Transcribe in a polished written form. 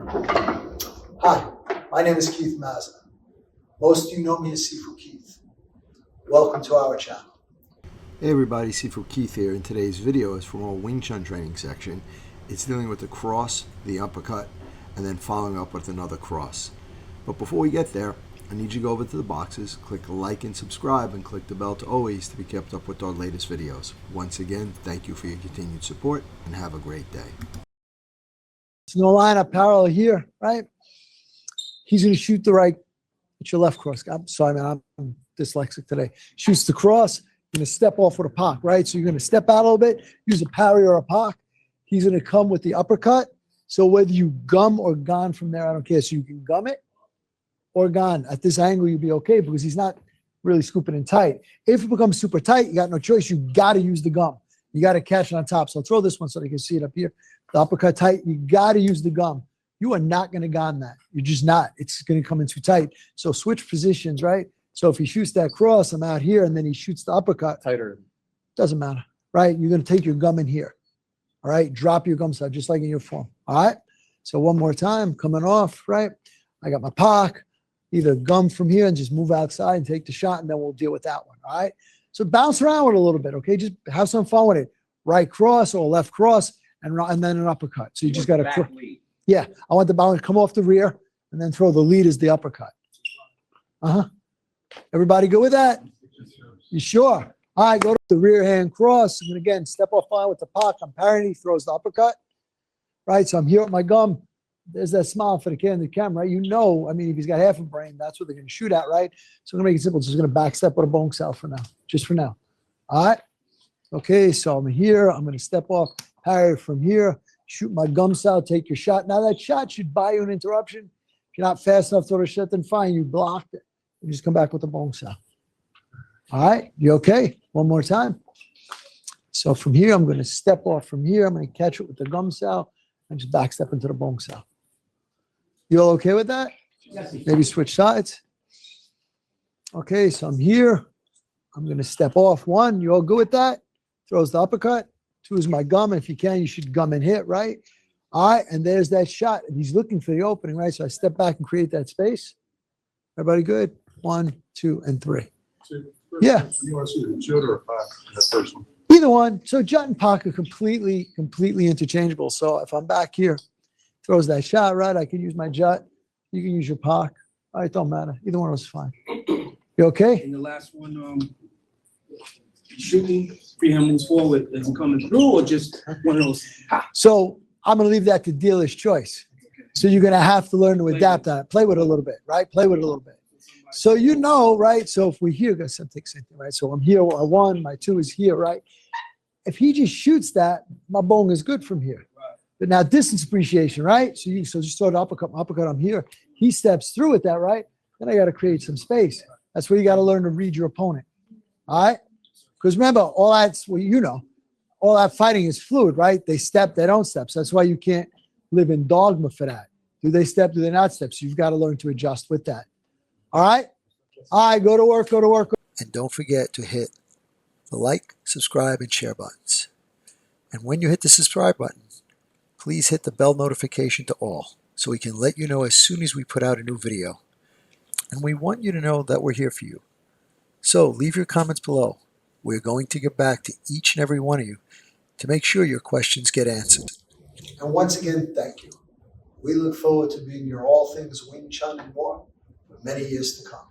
Hi, my name is Keith Mazza. Most of you know me as Sifu Keith. Welcome to our channel. Hey everybody, Sifu Keith here. In today's video is from our Wing Chun training section. It's dealing with the cross, the uppercut, and then following up with another cross. But before we get there, I need you to go over to the boxes, click like and subscribe, and click the bell to always to be kept up with our latest videos. Once again, thank you for your continued support and have a great day. There's no line up parallel here, right? He's going to shoot the right, it's your left cross. I'm sorry, man, I'm dyslexic today. Shoots the cross, you're going to step off with a Pak, right? So you're going to step out a little bit, use a parry or a Pak. He's going to come with the uppercut. So whether you gum or gone from there, I don't care. So you can gum it or gone. At this angle, you'll be okay because he's not really scooping in tight. If it becomes super tight, you got no choice. You got to use the gum. You got to catch it on top. So I'll throw this one so you can see it up here. The uppercut tight, you got to use the gum. You are not going to gone that. You're just not. It's going to come in too tight. So switch positions, right? So if he shoots that cross, I'm out here, and then he shoots the uppercut. Tighter. Doesn't matter, right? You're going to take your gum in here. All right? Drop your gum side, just like in your form. All right? So one more time, coming off, right? I got my Pak. Either gum from here and just move outside and take the shot, and then we'll deal with that one. All right? So bounce around with it a little bit, okay? Just have some fun with it. Right cross or left cross, and then an uppercut. So you just got to, yeah, I want the ball to come off the rear and then throw the lead as the uppercut. Everybody good with that? You sure? All right, go to the rear hand cross. And again, step off line with the Pak. I'm parrying, he throws the uppercut. Right, so I'm here with my gum. There's that smile for the kid in the camera, right? You know, I mean, if he's got half a brain, that's what they're going to shoot at, right? So I'm going to make it simple. Just going to backstep with a Bong Sao for now, just for now. All right? Okay, so I'm here. I'm going to step off, parry from here, shoot my Gum Sao, take your shot. Now, that shot should buy you an interruption. If you're not fast enough to throw the shot, then fine, you blocked it. You just come back with the Bong Sao. All right, you okay? One more time. So from here, I'm going to step off from here. I'm going to catch it with the Gum Sao and just backstep into the Bong Sao. You all okay with that? Yes. Maybe switch sides. Okay, so I'm here. I'm going to step off. One, you all good with that? Throws the uppercut. Two is my gum. If you can, you should gum and hit, right? All right, and there's that shot. He's looking for the opening, right? So I step back and create that space. Everybody good? 1, 2, and 3. Yeah. You want to see the Jut or Pak in that first one? Either one. So Jut and Pak are completely interchangeable. So if I'm back here, throws that shot, right? I can use my Jut. You can use your Pak. All right, don't matter. Either one of those is fine. You okay? And the last one, shooting, free hand moves forward, is it coming through or just one of those? Ha. So I'm going to leave that to dealer's choice. So you're going to have to learn to adapt on it. Play with it a little bit, right? Play with it a little bit. So you know, right? So if we here, go something, right? So I'm here, my 1, my 2 is here, right? If he just shoots that, my bong is good from here. But now distance appreciation, right? So just throw the uppercut, I'm here. He steps through with that, right? Then I got to create some space. That's where you got to learn to read your opponent. All right? Because remember, all that's, well, you know, all that fighting is fluid, right? They step, they don't step. So that's why you can't live in dogma for that. Do they step, do they not step? So you've got to learn to adjust with that. All right? All right, go to work, go to work. And don't forget to hit the like, subscribe, and share buttons. And when you hit the subscribe button, please hit the bell notification to all so we can let you know as soon as we put out a new video. And we want you to know that we're here for you. So leave your comments below. We're going to get back to each and every one of you to make sure your questions get answered. And once again, thank you. We look forward to being your all things Wing Chun and more for many years to come.